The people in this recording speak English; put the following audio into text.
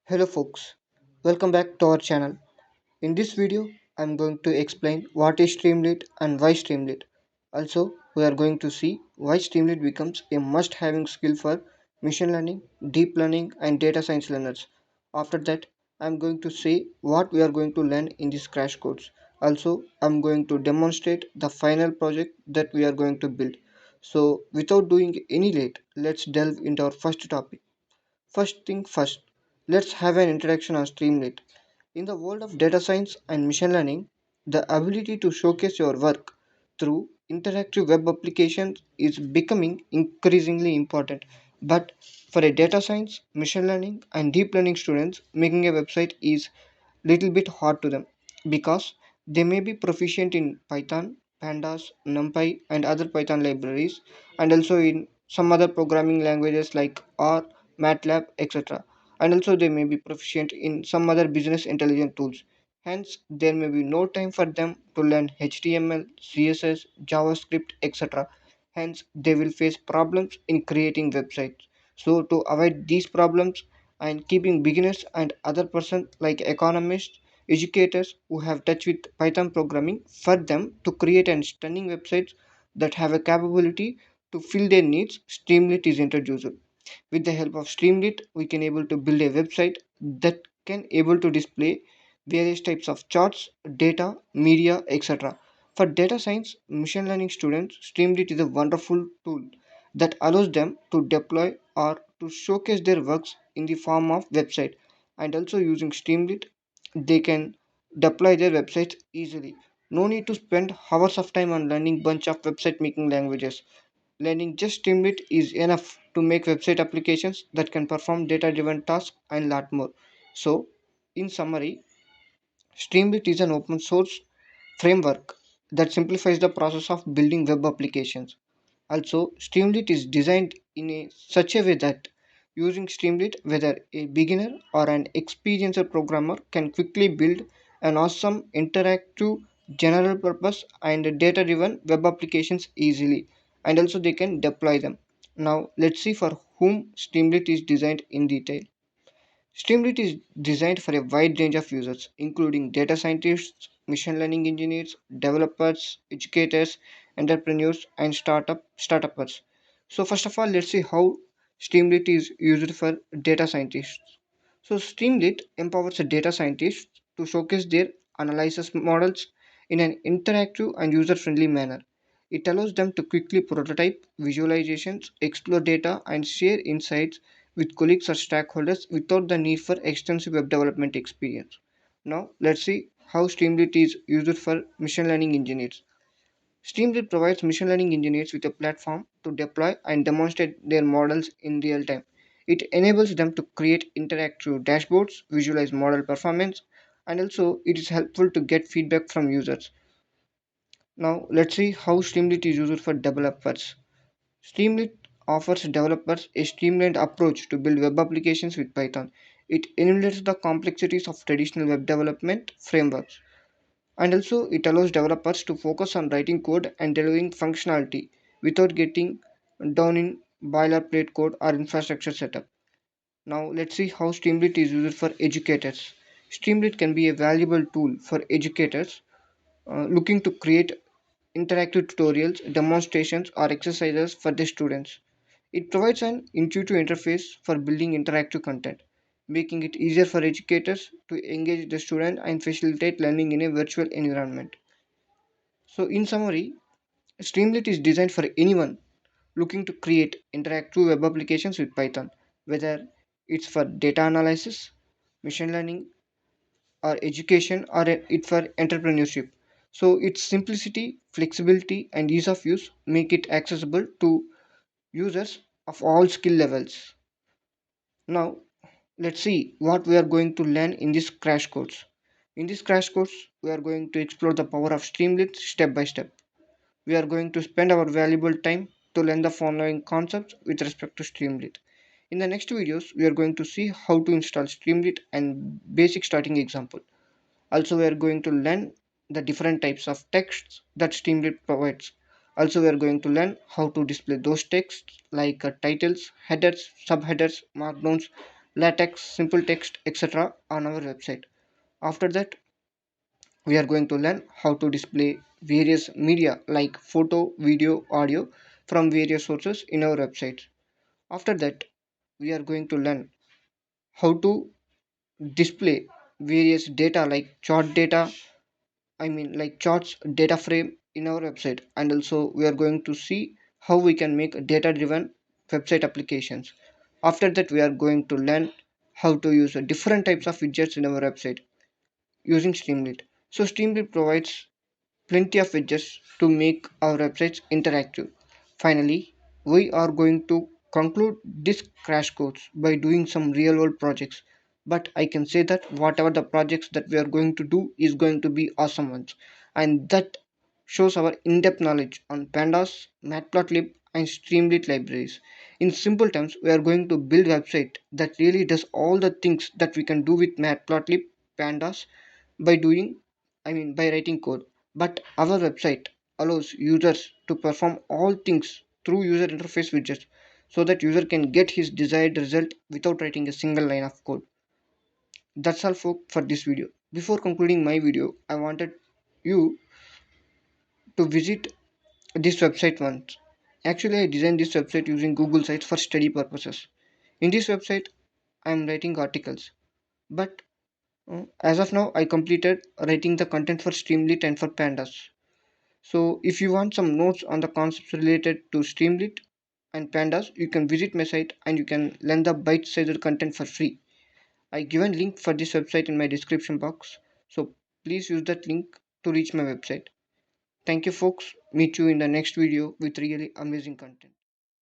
Hello folks, welcome back to our channel. In this video, I'm going to explain what is Streamlit and why Streamlit. Also, we are going to see why Streamlit becomes a must-having skill for machine learning, deep learning and data science learners. After that, I'm going to say what we are going to learn in this crash course. Also, I'm going to demonstrate the final project that we are going to build. So, without doing any late, let's delve into our first topic. First thing first, let's have an introduction on Streamlit. In the world of data science and machine learning, the ability to showcase your work through interactive web applications is becoming increasingly important. But for a data science, machine learning, and deep learning students, making a website is little bit hard to them because they may be proficient in Python, Pandas, NumPy, and other Python libraries, and also in some other programming languages like R, MATLAB, etc. And also they may be proficient in some other business intelligence tools. Hence, there may be no time for them to learn HTML, CSS, JavaScript, etc. Hence, they will face problems in creating websites. So, to avoid these problems, and keeping beginners and other persons like economists, educators who have touch with Python programming for them to create and stunning websites that have a capability to fill their needs. Streamlit is introduced. With the help of Streamlit, we can able to build a website that can able to display various types of charts, data, media, etc. For data science, machine learning students, Streamlit is a wonderful tool that allows them to deploy or to showcase their works in the form of website. And also using Streamlit, they can deploy their websites easily. No need to spend hours of time on learning bunch of website making languages. Learning just Streamlit is enough to make website applications that can perform data driven tasks and lot more. So, in summary, Streamlit is an open source framework that simplifies the process of building web applications. Also, Streamlit is designed in such a way that using Streamlit, whether a beginner or an experienced programmer can quickly build an awesome interactive general purpose and data driven web applications easily, and also they can deploy them. Now, let's see for whom Streamlit is designed in detail. Streamlit is designed for a wide range of users, including data scientists, machine learning engineers, developers, educators, entrepreneurs, and startups. So first of all, let's see how Streamlit is used for data scientists. So Streamlit empowers a data scientists to showcase their analysis models in an interactive and user-friendly manner. It allows them to quickly prototype visualizations, explore data, and share insights with colleagues or stakeholders without the need for extensive web development experience. Now, let's see how Streamlit is used for machine learning engineers. Streamlit provides machine learning engineers with a platform to deploy and demonstrate their models in real time. It enables them to create interactive dashboards, visualize model performance, and also it is helpful to get feedback from users. Now, let's see how Streamlit is used for developers. Streamlit offers developers a streamlined approach to build web applications with Python. It eliminates the complexities of traditional web development frameworks, and also it allows developers to focus on writing code and delivering functionality without getting down in boilerplate code or infrastructure setup. Now let's see how Streamlit is used for educators. Streamlit can be a valuable tool for educators looking to create interactive tutorials, demonstrations, or exercises for the students. It provides an intuitive interface for building interactive content, making it easier for educators to engage the student and facilitate learning in a virtual environment. So, in summary, Streamlit is designed for anyone looking to create interactive web applications with Python, whether it's for data analysis, machine learning, or education, or it for entrepreneurship. So, its simplicity, flexibility, and ease of use make it accessible to users of all skill levels. Now, let's see what we are going to learn in this crash course. In this crash course, we are going to explore the power of Streamlit step by step. We are going to spend our valuable time to learn the following concepts with respect to Streamlit. In the next videos, we are going to see how to install Streamlit and basic starting example. Also, we are going to learn the different types of texts that Streamlit provides. Also, we are going to learn how to display those texts like titles, headers, subheaders, markdowns, latex, simple text, etc. on our website. After that, we are going to learn how to display various media like photo, video, audio from various sources in our website. After that, we are going to learn how to display various data like chart data, like charts data frame in our website. And also we are going to see how we can make data driven website applications. After that, we are going to learn how to use different types of widgets in our website using Streamlit. So Streamlit provides plenty of widgets to make our websites interactive. Finally, we are going to conclude this crash course by doing some real world projects. But I can say that whatever the projects that we are going to do is going to be awesome ones. And that shows our in-depth knowledge on pandas, matplotlib and streamlit libraries. In simple terms, we are going to build website that really does all the things that we can do with matplotlib, pandas by doing by writing code. But our website allows users to perform all things through user interface widgets so that user can get his desired result without writing a single line of code. That's all for this video. Before concluding my video, I wanted you to visit this website once. Actually, I designed this website using Google Sites for study purposes. In this website, I am writing articles, but as of now, I completed writing the content for Streamlit and for Pandas. So if you want some notes on the concepts related to Streamlit and Pandas, you can visit my site and you can learn the bite-sized content for free. I given link for this website in my description box. So please use that link to reach my website. Thank you folks. Meet you in the next video with really amazing content.